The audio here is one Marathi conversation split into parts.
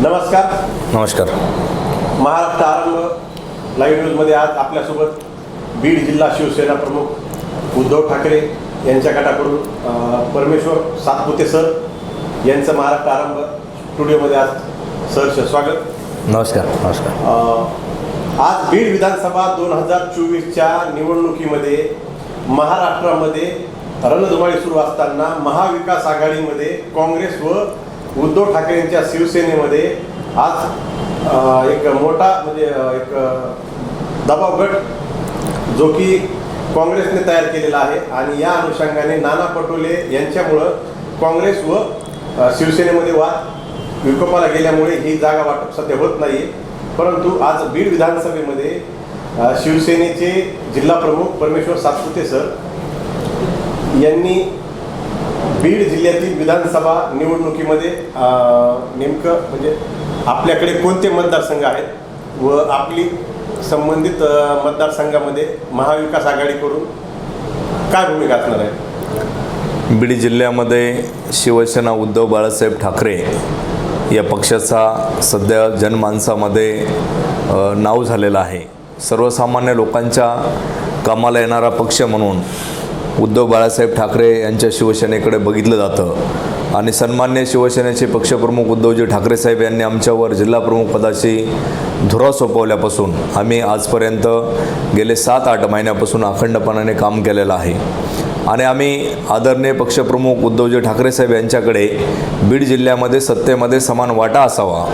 नमस्कार. नमस्कार. महाराष्ट्र आरंभ लाईव्ह न्यूजमध्ये आज आपल्यासोबत बीड जिल्हा शिवसेना प्रमुख उद्धव ठाकरे यांच्या गटाकडून परमेश्वर सातपुते सर यांचं महाराष्ट्र आरंभ स्टुडिओमध्ये आज सहर्ष स्वागत. नमस्कार. नमस्कार. आज बीड विधानसभा 2024च्या निवडणुकीमध्ये महाराष्ट्रामध्ये रणधुमाळी सुरू असताना महाविकास आघाडीमध्ये काँग्रेस व उद्धव ठाकरेंच्या शिवसेनेमध्ये आज एक मोठा म्हणजे एक दबाव गट जो की काँग्रेसने तयार केलेला आहे आणि या अनुषंगाने नाना पटोले यांच्यामुळं काँग्रेस व शिवसेनेमध्ये वाद विकोपाला गेल्यामुळे ही जागा वाटप सध्या होत नाही. परंतु आज बीड विधानसभेमध्ये शिवसेनेचे जिल्हा प्रमुख परमेश्वर सातपुते सर यांनी बीड जिल्ह्यातील विधानसभा निवडणुकीमध्ये नेमकं म्हणजे आपल्याकडे कोणते मतदारसंघ आहेत व आपली संबंधित मतदारसंघामध्ये महाविकास आघाडीकडून काय भूमिका असणार आहे. बीड जिल्ह्यामध्ये शिवसेना उद्धव बाळासाहेब ठाकरे या पक्षाचा सध्या जनमानसामध्ये नाव झालेला आहे. सर्वसामान्य लोकांच्या कामाला येणारा पक्ष म्हणून उद्धव बाळासाहेब ठाकरे यांच्या शिवसेनेकडे बघितलं जातं आणि सन्मान्य शिवसेनेचे पक्षप्रमुख उद्धवजी ठाकरे साहेब यांनी आमच्यावर जिल्हाप्रमुखपदाची धुरा सोपवल्यापासून आम्ही आजपर्यंत गेले 7-8 महिन्यापासून अखंडपणाने काम केलेलं आहे आणि आम्ही आदरणीय पक्षप्रमुख उद्धवजी ठाकरे साहेब यांच्याकडे बीड जिल्ह्यामध्ये सत्तेमध्ये समान वाटा असावा,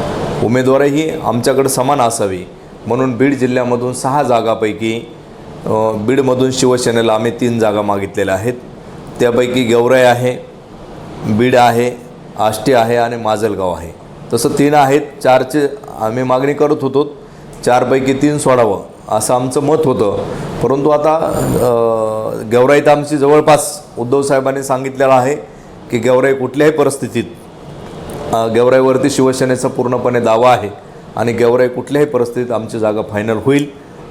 उमेदवारही आमच्याकडे समान असावी म्हणून बीड जिल्ह्यामधून 6 जागापैकी बीडमधून शिवसेनेला आम्ही 3 जागा मागितलेल्या आहेत. त्यापैकी गेवराई आहे, बीड आहे, आष्टी आहे आणि माजलगाव आहे. तसं 3 आहेत. 4ची आम्ही मागणी करत होतो, 4पैकी 3 सोडावं असं आमचं मत होतं. परंतु आता गेवराईत आमची जवळपास उद्धव साहेबांनी सांगितलेलं आहे की गेवराई कुठल्याही परिस्थितीत गेवराईवरती शिवसेनेचा पूर्णपणे दावा आहे आणि गेवराई कुठल्याही परिस्थितीत आमची जागा फायनल होईल.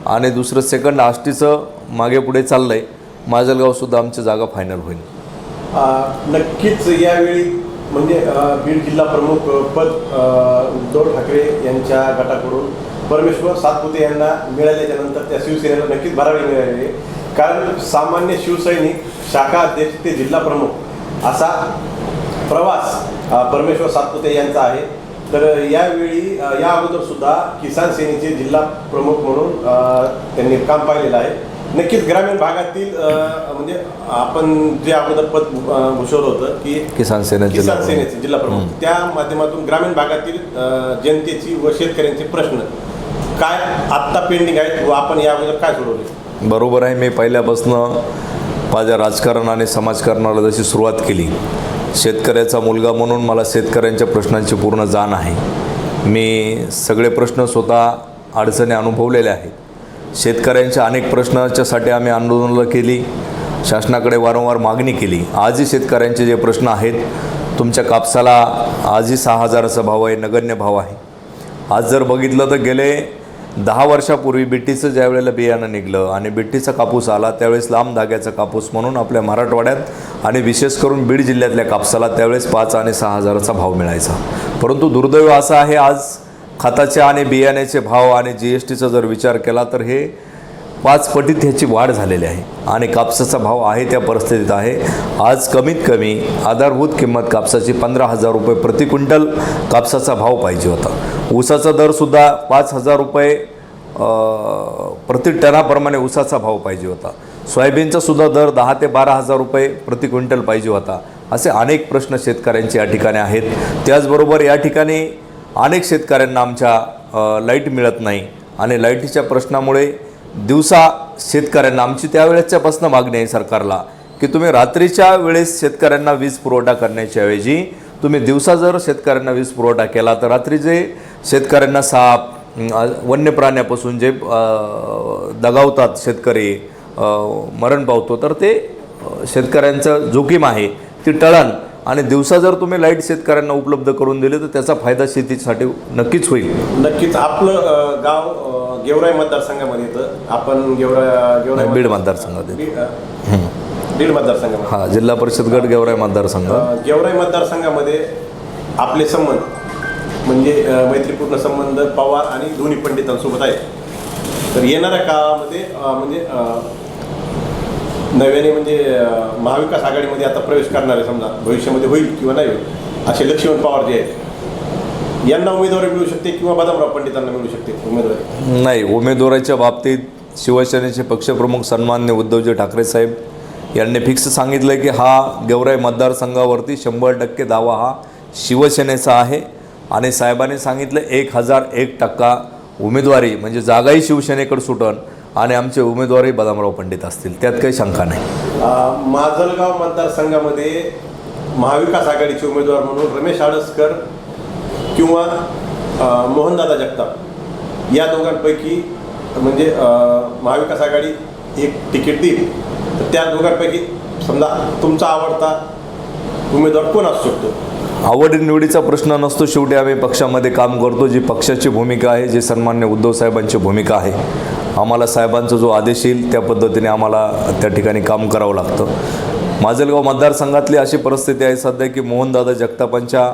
आणि दुसरं सेकंड आष्टीचं मागे पुढे चाललं आहे, माजलगावसुद्धा आमची जागा फायनल होईल. नक्कीच यावेळी म्हणजे बीड जिल्हा प्रमुख पद उद्धव ठाकरे यांच्या गटाकडून परमेश्वर सातपुते यांना मिळाल्याच्या नंतर त्या शिवसेनेला नक्कीच भरारी मिळाली आहे. कारण सामान्य शिवसैनिक शाखा अध्यक्ष ते जिल्हा प्रमुख असा प्रवास परमेश्वर सातपुते यांचा आहे. तर यावेळी या अगोदर सुद्धा किसान सेनेचे जिल्हा प्रमुख म्हणून त्यांनी काम पाहिलेलं आहे. नक्कीच ग्रामीण भागातील म्हणजे आपण जे अगोदर पद भूषवलं होतं की किसान सेनेचे जिल्हा प्रमुख, त्या माध्यमातून ग्रामीण भागातील जनतेची व शेतकऱ्यांचे प्रश्न काय आत्ता पेंडिंग आहेत व आपण या अगोदर काय सोडवले. बरोबर आहे. मी पहिल्यापासून माझ्या राजकारण आणि समाजकारणाला जशी सुरुवात केली, शेतकऱ्याचा मुलगा म्हणून मला शेतकऱ्यांच्या प्रश्नांची पूर्ण जाण आहे. मी सगळे प्रश्न स्वतः अडचणी अनुभवलेले आहेत. शेतकऱ्यांच्या अनेक प्रश्नांच्यासाठी आम्ही आंदोलनं केली, शासनाकडे वारंवार मागणी केली. आजही शेतकऱ्यांचे जे प्रश्न आहेत, तुमच्या कापसाला आजही 6,000चा भाव आहे, नगण्य भाव आहे. आज जर बघितलं तर गेले 10 वर्षापूर्वी बिट्टीचं ज्या वेळेला बियाणं निघलं आणि बिट्टीचा कापूस आला त्यावेळेस लांब धाग्याचा कापूस म्हणून आपल्या मराठवाड्यात आणि विशेष करून बीड जिल्ह्यातल्या कापसाला त्यावेळेस 5 आणि 6,000चा भाव मिळायचा. परंतु दुर्दैव असं आहे, आज खताचे आणि बियाण्याचे भाव आणि GSTचा जर विचार केला तर हे 5 पटीत ह्याची वाढ झालेली आहे आणि कापसाचा भाव आहे त्या परिस्थितीत आहे. आज कमीत कमी आधारभूत किंमत कापसाची 15,000 रुपये प्रति क्विंटल कापसाचा भाव पाहिजे होता. ऊसाचा दरसुद्धा 5,000 रुपये प्रति टनाप्रमाणे ऊसाचा भाव पाहिजे होता. सोयाबीनचा सुद्धा दर 10 ते 12,000 रुपये प्रति क्विंटल पाहिजे होता. असे अनेक प्रश्न शेतकऱ्यांचे या ठिकाणी आहेत. त्याचबरोबर या ठिकाणी अनेक शेतकऱ्यांना आमच्या लाईट मिळत नाही आणि लाईटीच्या प्रश्नामुळे दिवसा शेतकऱ्यांना आमची त्यावेळेसच्यापासून मागणी आहे सरकारला की तुम्ही रात्रीच्या वेळेस शेतकऱ्यांना वीज पुरवठा करण्याच्या ऐवजी तुम्ही दिवसा जर शेतकऱ्यांना वीज पुरवठा केला तर रात्री जे शेतकऱ्यांना साप वन्य प्राण्यापासून जे दगावतात शेतकरी, मरण पावतो, तर ते शेतकऱ्यांचं जोखीम आहे ती टळण आणि दिवसा जर तुम्ही लाईट शेतकऱ्यांना उपलब्ध करून दिले तर त्याचा फायदा शेतीसाठी नक्कीच होईल. नक्कीच. आपलं गाव गेवराई मतदारसंघामध्ये येतं. आपण गेवराई बीड मतदारसंघात बीड मतदारसंघामध्ये हां, जिल्हा परिषद गट गेवराई मतदारसंघ. गेवराई मतदारसंघामध्ये आपले संबंध म्हणजे मैत्रीपूर्ण संबंध पवार आणि दोन्ही पंडितांसोबत आहेत. तर येणाऱ्या काळामध्ये म्हणजे नव्याने म्हणजे महाविकास आघाडीमध्ये आता प्रवेश करणारे समजा भविष्यामध्ये होईल किंवा नाही होईल असे लक्ष्मण पवार जे आहेत यांना उमेदवारी मिळू शकते किंवा बदामराव पंडितांना मिळू शकते उमेदवारी? नाही, उमेदवाराच्या बाबतीत शिवसेनेचे पक्षप्रमुख सन्माननीय उद्धवजी ठाकरे साहेब यांनी फिक्स सांगितलं की हा गेवराई मतदारसंघावरती 100% दावा हा शिवसेनेचा आहे. आणि साहेबांनी सांगितलं 1001% उमेदवारी म्हणजे जागाही शिवसेनेकडे सुटण आणि आमचे उमेदवारही बदामराव पंडित असतील, त्यात काही शंका नाही. माजलगाव मतदारसंघामध्ये महाविकास आघाडीचे उमेदवार म्हणून रमेश आडसकर किंवा मोहनदादा जगताप या दोघांपैकी म्हणजे महाविकास आघाडी एक तिकीट देईल, तर त्या दोघांपैकी समजा तुमचा आवडता उमेदवार कोण असू शकतो? आवडी निवडीचा प्रश्न नसतो. शेवटी आम्ही पक्षामध्ये काम करतो. जी पक्षाची भूमिका आहे, जी सन्मान्य उद्धव साहेबांची भूमिका आहे, आम्हाला साहेबांचा जो आदेश येईल त्या पद्धतीने आम्हाला त्या ठिकाणी काम करावं लागतं. माजलगाव मतदारसंघातली अशी परिस्थिती आहे सध्या की मोहनदादा जगतापांच्या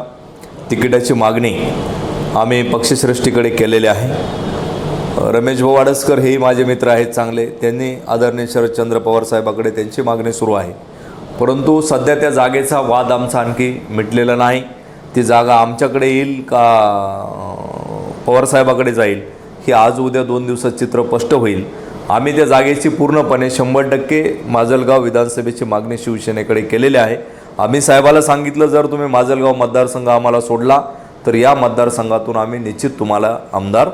तिकिटाची मागणी आम्ही पक्षश्रेष्ठीकडे केलेली आहे. रमेश भाऊ आडसकर हेही माझे मित्र आहेत चांगले, त्यांनी आदरणीय शरदचंद्र पवार साहेबाकडे त्यांची मागणी सुरू आहे. परंतु सध्या त्या जागेचा वाद आमचा आणखी मिटलेला नाही. ती जागा आमच्याकडे येईल का पवारसाहेबाकडे जाईल हे आज उद्या 2 दिवसात चित्र स्पष्ट होईल. आम्ही त्या जागेची पूर्णपणे 100% माजलगाव विधानसभेची मागणी शिवसेनेकडे केलेली आहे. आम्ही साहेबाला सांगितलं जर तुम्ही माजलगाव मतदारसंघ आम्हाला सोडला तर या मतदारसंघातून आम्ही निश्चित तुम्हाला आमदार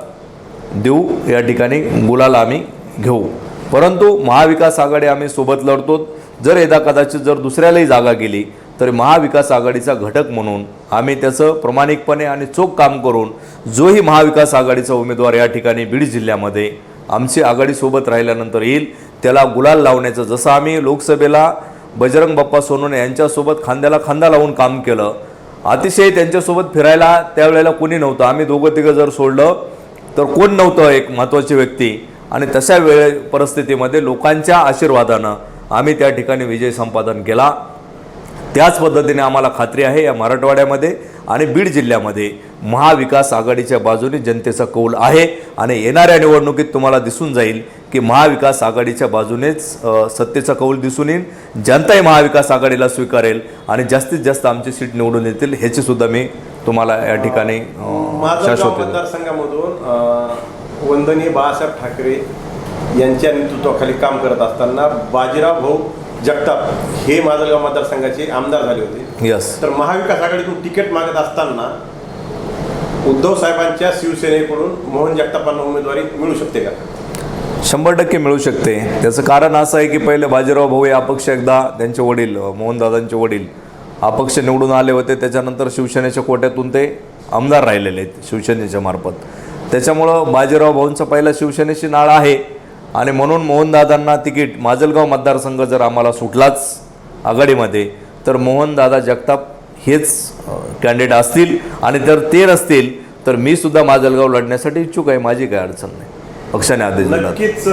देऊ, या ठिकाणी गुलाल आम्ही घेऊ. परंतु महाविकास आघाडी आम्ही सोबत लढतो. जर यदा कदाचित जर दुसऱ्यालाही जागा गेली तर महाविकास आघाडीचा घटक म्हणून आम्ही त्याचं प्रामाणिकपणे आणि चोख काम करून जोही महाविकास आघाडीचा उमेदवार या ठिकाणी बीड जिल्ह्यामध्ये आमची आघाडीसोबत राहिल्यानंतर येईल त्याला गुलाल लावण्याचं, जसं आम्ही लोकसभेला बजरंग बाप्पा सोनवणे यांच्यासोबत खांद्याला खांदा लावून काम केलं, अतिशय त्यांच्यासोबत फिरायला त्यावेळेला कोणी नव्हतं. आम्ही दोघं तिघं जर सोडलं तर कोण नव्हतं एक महत्त्वाची व्यक्ती. आणि तशा परिस्थितीमध्ये लोकांच्या आशीर्वादानं आम्ही त्या ठिकाणी विजय संपादन केला. त्याच पद्धतीने आम्हाला खात्री आहे या मराठवाड्यामध्ये आणि बीड जिल्ह्यामध्ये महाविकास आघाडीच्या बाजूने जनतेचा कौल आहे. आणि येणाऱ्या निवडणुकीत तुम्हाला दिसून जाईल की महाविकास आघाडीच्या बाजूनेच सत्तेचा कौल दिसून येईल. जनताही महाविकास आघाडीला स्वीकारेल आणि जास्तीत जास्त आमची सीट निवडून येतील ह्याची सुद्धा मी तुम्हाला या ठिकाणी माजलगाव मतदारसंघामधून वंदनीय बाळासाहेब ठाकरे यांच्या नेतृत्वाखाली काम करत असताना बाजीराव भाऊ जगताप हे माजलगाव मतदारसंघाचे आमदार झाले होते. यस. तर महाविकास आघाडीतून तिकीट मागत असताना उद्धव साहेबांच्या शिवसेनेकडून मोहन जगतापांना उमेदवारी मिळू शकते का? 100% मिळू शकते. त्याचं कारण असं आहे की पहिले बाजीराव भाऊ हे अपक्ष एकदा त्यांचे वडील मोहनदादांचे वडील अपक्ष निवडून आले होते, त्याच्यानंतर शिवसेनेच्या कोट्यातून ते आमदार राहिलेले आहेत शिवसेनेच्या मार्फत. त्याच्यामुळं बाजीराव भाऊंचा पहिला शिवसेनेशी नाळ आहे आणि म्हणून मोहनदादांना तिकीट माजलगाव मतदारसंघ जर आम्हाला सुटलाच आघाडीमध्ये तर मोहनदादा जगताप हेच कॅन्डिडेट असतील. आणि जर ते नसतील तर मी सुद्धा माजलगाव लढण्यासाठी इच्छुक आहे, माझी काही अडचण नाही. पक्षाने आदेश दिला. नक्कीच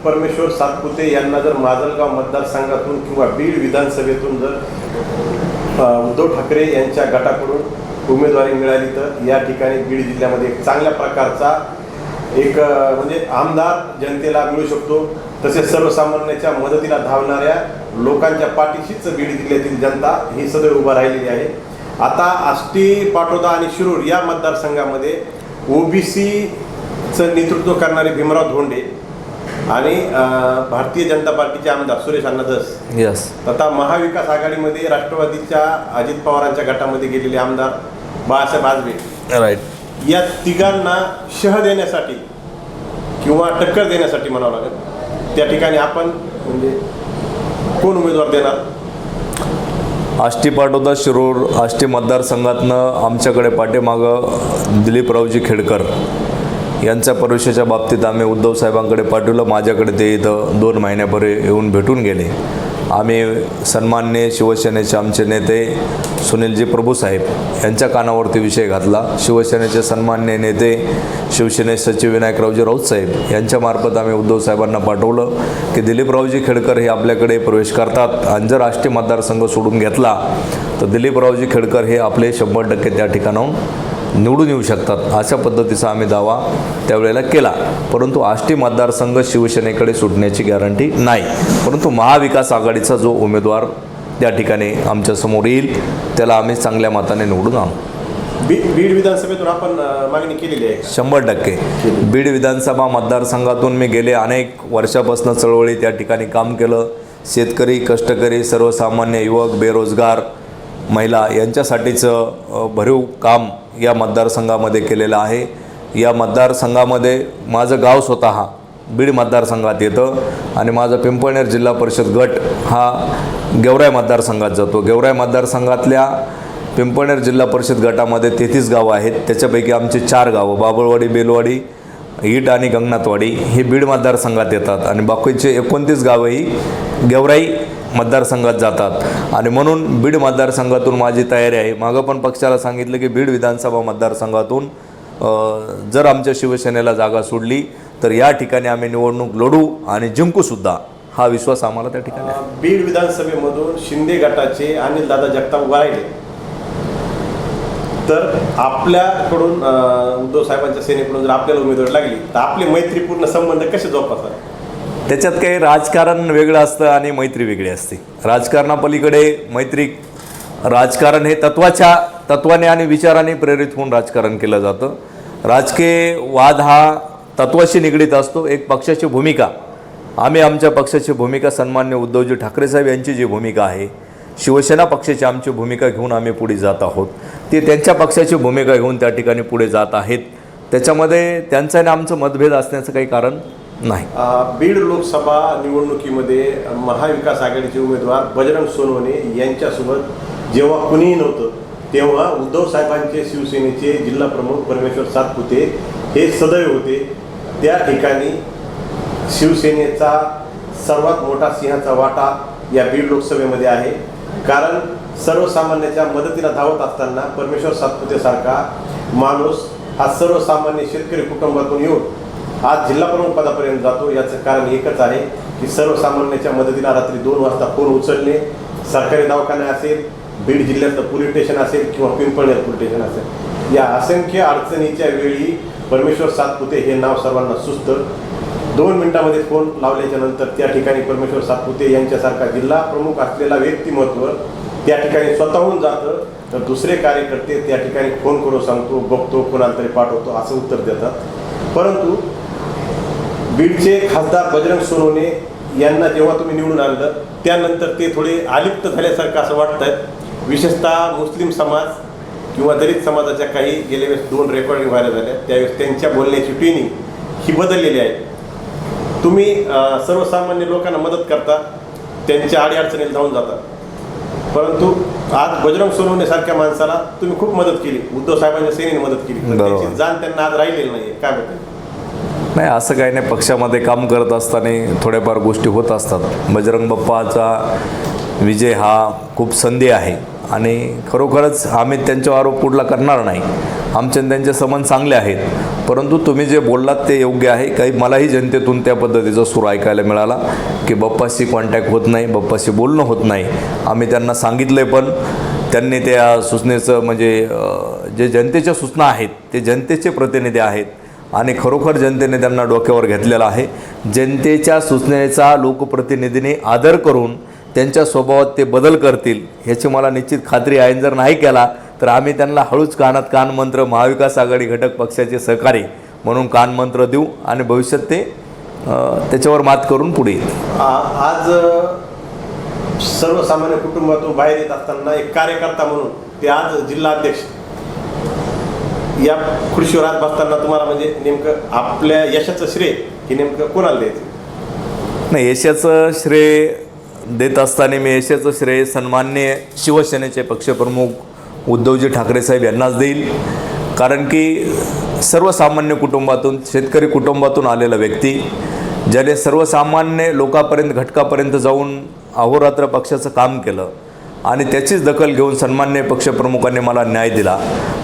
परमेश्वर सातपुते यांना जर माजलगाव मतदारसंघातून किंवा बीड विधानसभेतून जर उद्धव ठाकरे यांच्या गटाकडून उमेदवारी मिळाली तर या ठिकाणी बीड जिल्ह्यामध्ये एक चांगल्या प्रकारचा एक म्हणजे आमदार जनतेला मिळू शकतो. तसेच सर्वसामान्यांच्या मदतीला धावणाऱ्या लोकांच्या पाठीशीच बीड जिल्ह्यातील जनता ही सदैव उभा राहिलेली आहे. आता आष्टी, पाटोदा आणि शिरूर या मतदारसंघामध्ये ओबीसीचं नेतृत्व करणारे भीमराव धोंडे आणि भारतीय जनता पार्टीचे आमदार सुरेश अण्णा धस, यस, तथा महाविकास आघाडीमध्ये राष्ट्रवादीच्या अजित पवारांच्या गटामध्ये गेलेले आमदार बाळासाहेब आजबे, राईट, या तिघांना शह देण्यासाठी किंवा टक्कर देण्यासाठी म्हणावं लागेल त्या ठिकाणी आपण म्हणजे कोण उमेदवार देणार? आष्टी, पाटोदा, शिरूर आष्टी मतदारसंघातनं आमच्याकडे पाठीमागं दिलीपरावजी खेडकर यांच्या प्रवेशाच्या बाबतीत आम्ही उद्धव साहेबांकडे पाठवलं. माझ्याकडे ते इथं 2 महिन्यापूर्वी येऊन भेटून गेले. आम्ही सन्माननीय शिवसेनेचे आमचे नेते सुनीलजी प्रभूसाहेब यांच्या कानावरती विषय घातला. शिवसेनेचे सन्माननीय नेते शिवसेने सचिव विनायकरावजी राऊत साहेब यांच्यामार्फत आम्ही उद्धव साहेबांना पाठवलं की दिलीपरावजी खेडकर हे आपल्याकडे प्रवेश करतात आणि जर आष्टी मतदारसंघ सोडून घेतला तर दिलीपरावजी खेडकर हे आपले 100% त्या ठिकाणाहून निवडून येऊ शकतात अशा पद्धतीचा आम्ही दावा त्यावेळेला केला. परंतु आष्टी मतदारसंघ शिवसेनेकडे सुटण्याची गॅरंटी नाही. परंतु महाविकास आघाडीचा जो उमेदवार त्या ठिकाणी आमच्यासमोर येईल त्याला आम्ही चांगल्या मताने निवडून आणू. बीड विधानसभेतून आपण मागणी केलेली आहे. 100% बीड विधानसभा मतदारसंघातून मी गेले अनेक वर्षापासून चळवळी त्या ठिकाणी काम केलं. शेतकरी, कष्टकरी, सर्वसामान्य युवक, बेरोजगार, महिला यांच्यासाठीचं भरीव काम या मतदारसंघामध्ये केलेलं आहे. या मतदारसंघामध्ये माझं गाव स्वतः बीड मतदारसंघात येतं आणि माझा पिंपळनेर जिल्हा परिषद गट हा गेवराई मतदारसंघात जातो. गेवराई मतदारसंघातल्या पिंपळनेर जिल्हा परिषद गटामध्ये 33 गावं आहेत. त्याच्यापैकी आमची 4 गावं बाबळवाडी, बेलवाडी, ईट आणि गंगनाथवाडी हे बीड मतदारसंघात येतात आणि बाकीचे 29 गावंही गेवराई मतदारसंघात जातात. आणि म्हणून बीड मतदारसंघातून माझी तयारी आहे. मागं पण पक्षाला सांगितलं की बीड विधानसभा मतदारसंघातून जर आमच्या शिवसेनेला जागा सोडली तर या ठिकाणी आम्ही निवडणूक लढू आणि जिंकूसुद्धा, हा विश्वास आम्हाला त्या ठिकाणी आहे. बीड विधानसभेमधून शिंदे गटाचे अनिल दादा जगताप उभा राहिले तर आपल्याकडून उद्धव साहेबांच्या सेनेकडून जर आपल्याला उमेदवार लागली तर आपले मैत्रीपूर्ण संबंध कसे जोपासावे? त्याच्यात काही राजकारण वेगळं असतं आणि मैत्री वेगळी असते. राजकारणापलीकडे मैत्री, राजकारण हे तत्वाने आणि विचाराने प्रेरित होऊन राजकारण केलं जातं. राजकीय वाद हा तत्वाशी निगडीत असतो. एक पक्षाची भूमिका, आम्ही आमच्या पक्षाची भूमिका सन्मान्य उद्धवजी ठाकरे साहेब यांची जी भूमिका आहे, शिवसेना पक्षाची आमची भूमिका घेऊन आम्ही पुढे जात आहोत. ते त्यांच्या पक्षाची भूमिका घेऊन त्या ठिकाणी पुढे जात आहेत. त्याच्यामध्ये त्यांचं आणि आमचं मतभेद असण्याचं काही कारण नाही. बीड लोकसभा निवडणुकीमध्ये महाविकास आघाडीचे उमेदवार बजरंग सोनवणे यांच्यासोबत जेव्हा कुणीही नव्हतं तेव्हा उद्धव साहेबांचे शिवसेनेचे जिल्हा प्रमुख परमेश्वर सातपुते हे सदैव होते. त्या ठिकाणी शिवसेनेचा सर्वात मोठा सिंहाचा वाटा या बीड लोकसभेमध्ये आहे. कारण सर्वसामान्याच्या मदतीला धावत असताना परमेश्वर सातपुतेसारखा माणूस हा सर्वसामान्य शेतकरी कुटुंबातून येऊन आज जिल्हा प्रमुख पदापर्यंत जातो. याचं कारण एकच आहे की सर्वसामान्याच्या मदतीला रात्री 2 वाजता फोन उचलणे, सरकारी दवाखाना असेल, बीड जिल्ह्यातलं पोलीस स्टेशन असेल किंवा पिंपळनेर पोलीस स्टेशन असेल, या असंख्य अडचणीच्या वेळी परमेश्वर सातपुते हे नाव सर्वांना सुचतं. 2 मिनिटांमध्ये फोन लावल्याच्या नंतर त्या ठिकाणी परमेश्वर सातपुते यांच्यासारखा जिल्हा प्रमुख असलेला व्यक्तिमत्व त्या ठिकाणी स्वतःहून जातं. तर दुसरे कार्यकर्ते त्या ठिकाणी फोन करून सांगतो, बघतो, कोणाला तरी पाठवतो असं उत्तर देतात. परंतु बीडचे खासदार बजरंग सोनवणे यांना जेव्हा तुम्ही निवडून आणलं त्यानंतर ते थोडे अलिप्त झाल्यासारखं असं वाटतंय. विशेषतः मुस्लिम समाज किंवा दलित समाजाच्या काही गेल्या वेळेस 2 रेकॉर्डिंग व्हायरल झाल्या, त्यावेळेस त्यांच्या बोलण्याची ट्युनिंग ही बदललेली आहे. तुम्ही सर्वसामान्य लोकांना मदत करता, त्यांच्या अडीअडचणीला धावून जाता, परंतु आज बजरंग सोनवणे सारख्या माणसाला तुम्ही खूप मदत केली, उद्धव साहेबांच्या सेनेने मदत केली, पण त्याची जाण त्यांना आज राहिलेली नाही. काय म्हणते? नाही, असं काही नाही. पक्षामध्ये काम करत असताना थोड्याफार गोष्टी होत असतात. बजरंग बाप्पाचा विजय हा खूप संधी आहे आणि खरोखरच आम्ही त्यांच्यावर आरोप कुठला करणार नाही. आमचे त्यांचे संबंध चांगले आहेत. परंतु तुम्ही जे बोललात ते योग्य आहे. काही मलाही जनतेतून त्या पद्धतीचा सूर ऐकायला मिळाला की बाप्पाशी कॉन्टॅक्ट होत नाही, बाप्पाशी बोलणं होत नाही. आम्ही त्यांना सांगितलं आहे, पण त्यांनी त्या सूचनेचं म्हणजे जे जनतेच्या सूचना आहेत ते जनतेचे प्रतिनिधी आहेत आणि खरोखर जनतेने त्यांना डोक्यावर घेतलेला आहे. जनतेच्या सूचनेचा लोकप्रतिनिधीने आदर करून त्यांच्या स्वभावात ते बदल करतील ह्याची मला निश्चित खात्री आहे. जर नाही केला तर आम्ही त्यांना हळूच कानात कानमंत्र महाविकास आघाडी घटक पक्षाचे सहकारी म्हणून कानमंत्र देऊ आणि भविष्यात ते त्याच्यावर मात करून पुढे येईल. आज सर्वसामान्य कुटुंबातून बाहेर येत असताना एक कार्यकर्ता म्हणून ते आज जिल्हा अध्यक्ष या खुर्शीवर आज बसताना तुम्हाला म्हणजे नेमकं आपल्या यशाचं श्रेय हे नेमकं कोणाला द्यायचं? नाही, यशाचं श्रेय देत असताना मी यशाचं श्रेय सन्मान्य शिवसेनेचे पक्षप्रमुख उद्धवजी ठाकरे साहेब यांनाच देईल. कारण की सर्वसामान्य कुटुंबातून, शेतकरी कुटुंबातून आलेला व्यक्ती ज्याने सर्वसामान्य लोकांपर्यंत, घटकापर्यंत जाऊन अहोरात्र पक्षाचं काम केलं आणि त्याचीच दखल घेऊन सन्मान्य पक्षप्रमुखांनी मला न्याय दिला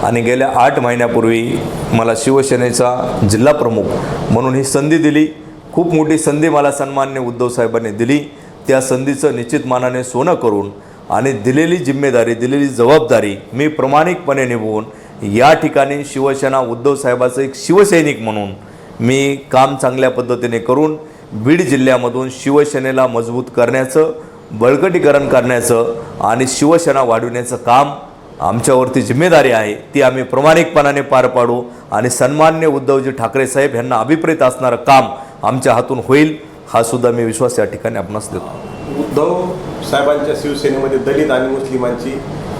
आणि गेल्या 8 महिन्यापूर्वी मला शिवसेनेचा जिल्हा प्रमुख म्हणून ही संधी दिली. खूप मोठी संधी मला सन्मान्य उद्धव साहेबांनी दिली. त्या संधीचं निश्चित मानाने सोनं करून आणि दिलेली जिम्मेदारी, दिलेली जबाबदारी मी प्रामाणिकपणे निभवून या ठिकाणी शिवसेना उद्धव साहेबाचं एक शिवसैनिक म्हणून मी काम चांगल्या पद्धतीने करून बीड जिल्ह्यामधून शिवसेनेला मजबूत करण्याचं, बळकटीकरण करण्याचं आणि शिवसेना वाढविण्याचं काम आमच्यावरती जिम्मेदारी आहे, ती आम्ही प्रामाणिकपणाने पार पाडू आणि सन्माननीय उद्धवजी ठाकरे साहेब यांना अभिप्रेत असणारं काम आमच्या हातून होईल, हा सुद्धा मी विश्वास या ठिकाणी आपणास देतो. उद्धव साहेबांच्या शिवसेनेमध्ये दलित आणि मुस्लिमांची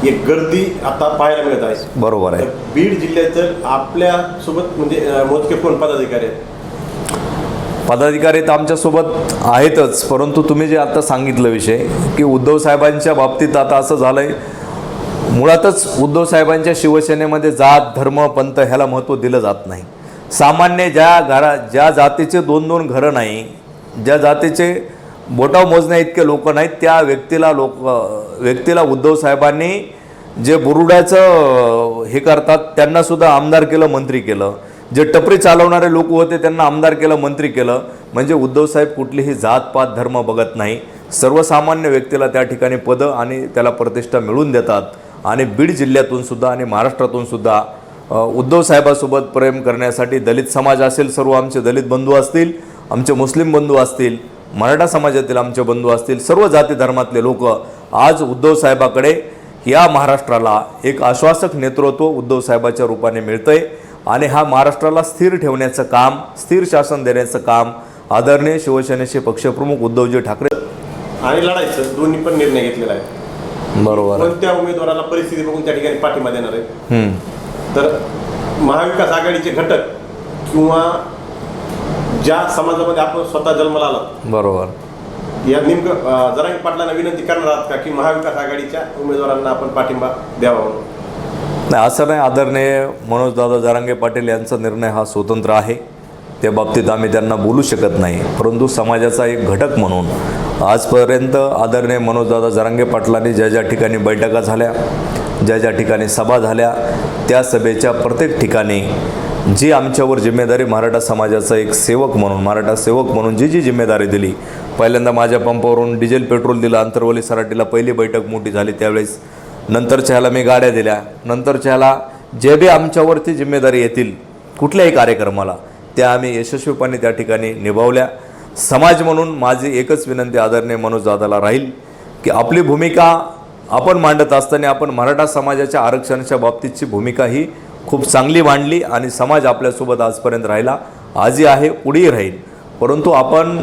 एक गर्दी आता पाहायला मिळत आहे. बरोबर आहे. तर बीड जिल्ह्याचं आपल्या सोबत म्हणजे मोजके कोण पदाधिकारी आहेत? पदाधिकारी तर आमच्यासोबत आहेतच, परंतु तुम्ही जे आता सांगितलं विषय की उद्धव साहेबांच्या बाबतीत आता असं झालं आहे, मुळातच उद्धव साहेबांच्या शिवसेनेमध्ये जात धर्म पंथ ह्याला महत्त्व दिलं जात नाही. सामान्य ज्या जातीचे 2-2 घरं नाही, ज्या जातीचे बोटाव मोजण्या इतके लोक नाहीत, त्या व्यक्तीला उद्धव साहेबांनी जे बुरुड्याचं हे करतात त्यांनासुद्धा आमदार केलं, मंत्री केलं. जे टपरी चालवणारे लोक होते त्यांना आमदार केलं, मंत्री केलं. म्हणजे उद्धव साहेब कुठलीही जातपात धर्म बघत नाही, सर्वसामान्य व्यक्तीला त्या ठिकाणी पदं आणि त्याला प्रतिष्ठा मिळवून देतात. आणि बीड जिल्ह्यातून सुद्धा आणि महाराष्ट्रातून सुद्धा उद्धव साहेबासोबत प्रेम करण्यासाठी दलित समाज असेल, सर्व आमचे दलित बंधू असतील, आमचे मुस्लिम बंधू असतील, मराठा समाजातील आमचे बंधू असतील, सर्व जाती धर्मातले लोक आज उद्धव साहेबाकडे या महाराष्ट्राला एक आश्वासक नेतृत्व उद्धव साहेबाच्या रूपाने मिळतंय आणि हा महाराष्ट्राला स्थिर ठेवण्याचं काम, स्थिर शासन देण्याचं काम आदरणीय शिवसेनेचे पक्षप्रमुख उद्धवजी ठाकरे आणि लढायचं दोन्ही पण निर्णय घेतलेला आहे. बरोबर. कोणत्या उमेदवाराला परिस्थिती बघून त्या ठिकाणी पाठिंबा देणार आहे? तर महाविकास आघाडीचे घटक किंवा ज्या समाजामध्ये आपण स्वतः जन्माला आलात, बरोबर, या नेमकं जरांगे पाटलांना विनंती करणार आहात का की महाविकास आघाडीच्या उमेदवारांना आपण पाठिंबा द्यावा म्हणून? नाही, असं नाही. आदरणीय मनोजदादा जरांगे पाटील यांचा निर्णय हा स्वतंत्र आहे, त्या बाबतीत आम्ही त्यांना बोलू शकत नाही. परंतु समाजाचा एक घटक म्हणून आजपर्यंत आदरणीय मनोजदादा जरांगे पाटलांनी ज्या ज्या ठिकाणी बैठका झाल्या, ज्या ज्या ठिकाणी सभा झाल्या, त्या सभेच्या प्रत्येक ठिकाणी जी आमच्यावर जिम्मेदारी मराठा समाजाचा एक सेवक म्हणून, मराठा सेवक म्हणून जी जी जिम्मेदारी दिली, पहिल्यांदा माझ्या पंपावरून डिझेल पेट्रोल दिलं, अंतरवली सराटीला पहिली बैठक मोठी झाली त्यावेळेस, नंतरच्या ह्याला मी गाड्या दिल्या, नंतरच्या ह्याला जे बी आमच्यावरती जिम्मेदारी येतील कुठल्याही कार्यक्रमाला त्या आम्ही यशस्वीपणे त्या ठिकाणी निभावल्या. समाज म्हणून माझी एकच विनंती आदरणीय मनोजदादाला राहील की आपली भूमिका आपण मांडत असताना आपण मराठा समाजाच्या आरक्षणाच्या बाबतीतची भूमिका ही खूप चांगली मांडली आणि समाज आपल्यासोबत आजपर्यंत राहिला, आजही आहे, पुढेही राहील. परंतु आपण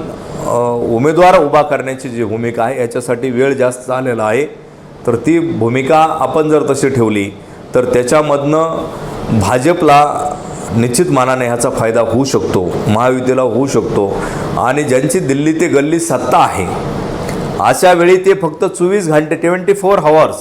उमेदवार उभा करण्याची जी भूमिका आहे याच्यासाठी वेळ जास्त झालेला आहे. तर ती भूमिका आपण जर तशी ठेवली तर त्याच्यामधनं भाजपला निश्चित मानाने ह्याचा फायदा होऊ शकतो, महायुतीला होऊ शकतो. आणि ज्यांची दिल्ली ते गल्ली सत्ता आहे अशा वेळी ते फक्त 24 घंटे 24 आवर्स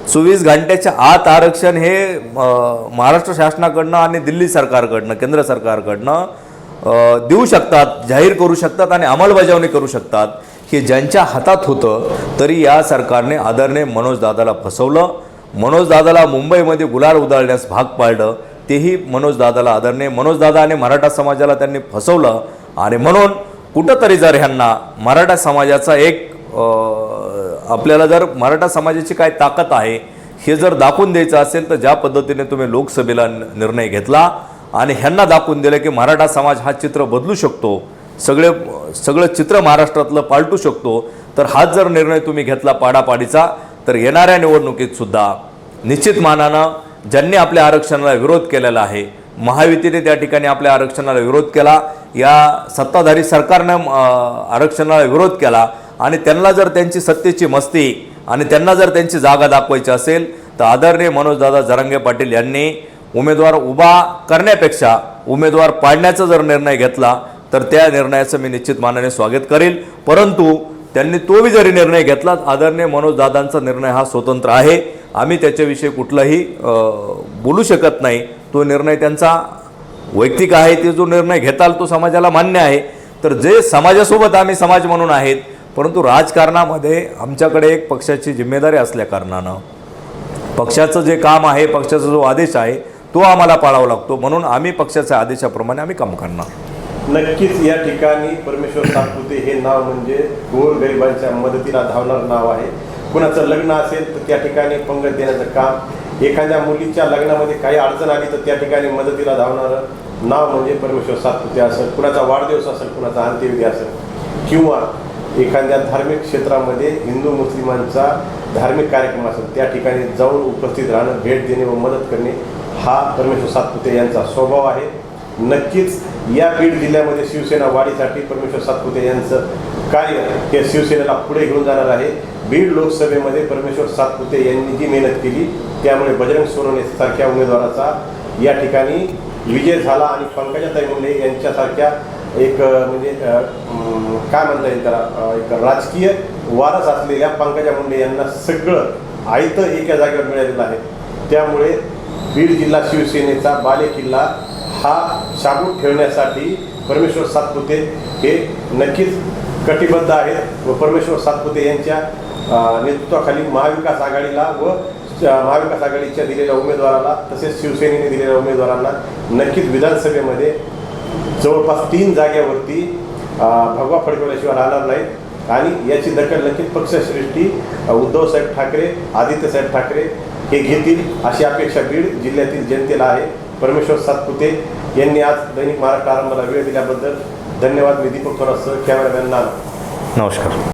24 घंट्याच्या आत आरक्षण हे महाराष्ट्र शासनाकडनं आणि दिल्ली सरकारकडनं, केंद्र सरकारकडनं देऊ शकतात, जाहीर करू शकतात आणि अंमलबजावणी करू शकतात. की ज्यांच्या हातात होतं तरी या सरकारने आदरणीय मनोजदादाला फसवलं, मनोजदादाला मुंबईमध्ये गुलाल उधळण्यास भाग पाडलं. तेही मनोजदादाला, आदरणीय मनोजदादा आणि मराठा समाजाला त्यांनी फसवलं. आणि म्हणून कुठंतरी जर ह्यांना मराठा समाजाचा एक आपल्याला जर मराठा समाजाची काय ताकद आहे हे जर दाखवून द्यायचं असेल तर ज्या पद्धतीने तुम्ही लोकसभेला निर्णय घेतला आणि ह्यांना दाखवून दिलं की मराठा समाज हा चित्र बदलू शकतो, सगळं चित्र महाराष्ट्रातलं पालटू शकतो, तर हाच जर निर्णय तुम्ही घेतला पाडापाडीचा तर येणाऱ्या निवडणुकीत सुद्धा निश्चित मानानं ज्यांनी आपल्या आरक्षणाला विरोध केलेला आहे, महायुतीने त्या ठिकाणी आपल्या आरक्षणाला विरोध केला, या सत्ताधारी सरकारनं आरक्षणाला विरोध केला आणि त्यांना जर त्यांची सत्तेची मस्ती आणि त्यांना जर त्यांची जागा दाखवायची असेल तर आदरणीय मनोजदादा जरांगे पाटील यांनी उमेदवार उभा करण्यापेक्षा उमेदवार पाडण्याचा जर निर्णय घेतला तर त्या निर्णयाचं मी निश्चित मानाने स्वागत करेल. परंतु त्यांनी तो जरी निर्णय घेतला, आदरणीय मनोजदादांचा निर्णय हा स्वतंत्र आहे, आम्ही त्याच्याविषयी कुठलाही बोलू शकत नाही. तो निर्णय त्यांचा वैयक्तिक आहे, ते जो निर्णय घेताल तो समाजाला मान्य आहे. तर जे समाजासोबत आम्ही समाज म्हणून आहेत, परंतु राजकारणामध्ये आमच्याकडे एक पक्षाची जिम्मेदारी असल्या कारणानं पक्षाचं जे काम आहे, पक्षाचा जो आदेश आहे तो आम्हाला पाळावा लागतो. म्हणून आम्ही पक्षाच्या आदेशाप्रमाणे आम्ही काम करणार. नक्कीच या ठिकाणी परमेश्वर सातपुते हे नाव म्हणजे गोरगरिबांच्या मदतीला धावणारं नाव आहे. कुणाचं लग्न असेल तर त्या ठिकाणी पंगत देण्याचं काम एखाद्या मुलीच्या लग्नामध्ये काही अडचण आली तर त्या ठिकाणी मदतीला धावणारं नाव म्हणजे परमेश्वर सातपुते असेल, कुणाचा वाढदिवस असेल, कुणाचा अंत्यविधी असेल, किंवा एखाद्या धार्मिक क्षेत्रामध्ये हिंदू मुस्लिमांचा धार्मिक कार्यक्रम असेल त्या ठिकाणी जाऊन उपस्थित राहणं, भेट देणे व मदत करणे हा परमेश्वर सातपुते यांचा स्वभाव आहे. नक्कीच या बीड जिल्ह्यामध्ये शिवसेना वाढीसाठी परमेश्वर सातपुते यांचं कार्य हे शिवसेनेला पुढे घेऊन जाणार आहे. बीड लोकसभेमध्ये परमेश्वर सातपुते यांनी जी मेहनत केली त्यामुळे बजरंग सोनवणे सारख्या उमेदवाराचा या ठिकाणी विजय झाला आणि पंकजाताई मुंडे यांच्यासारख्या एक म्हणजे काय म्हणता येईल त्याला एक राजकीय वारस असलेल्या पंकजा मुंडे यांना सगळं आयतं एका जागेवर मिळालेलं आहे. त्यामुळे बीड जिल्हा शिवसेनेचा बालेकिल्ला हा शाबूत ठेवण्यासाठी परमेश्वर सातपुते हे नक्कीच कटिबद्ध आहेत व परमेश्वर सातपुते यांच्या नेतृत्वाखाली महाविकास आघाडीला व महाविकास आघाडीच्या दिलेल्या उमेदवाराला तसेच शिवसेनेने दिलेल्या उमेदवारांना नक्कीच विधानसभेमध्ये जवळपास 3 जागेवरती भगवा फडकवल्याशिवाय राहणार नाहीत आणि याची दखल नक्कीच पक्षश्रेष्ठी उद्धवसाहेब ठाकरे, आदित्यसाहेब ठाकरे हे घेतील अशी अपेक्षा बीड जिल्ह्यातील जनतेला आहे. परमेश्वर सातपुते यांनी आज दैनिक महाराष्ट्र आरंभाला वेळ दिल्याबद्दल धन्यवाद. मी दीपक थोरातसह कॅमेरामॅन नाना. नमस्कार.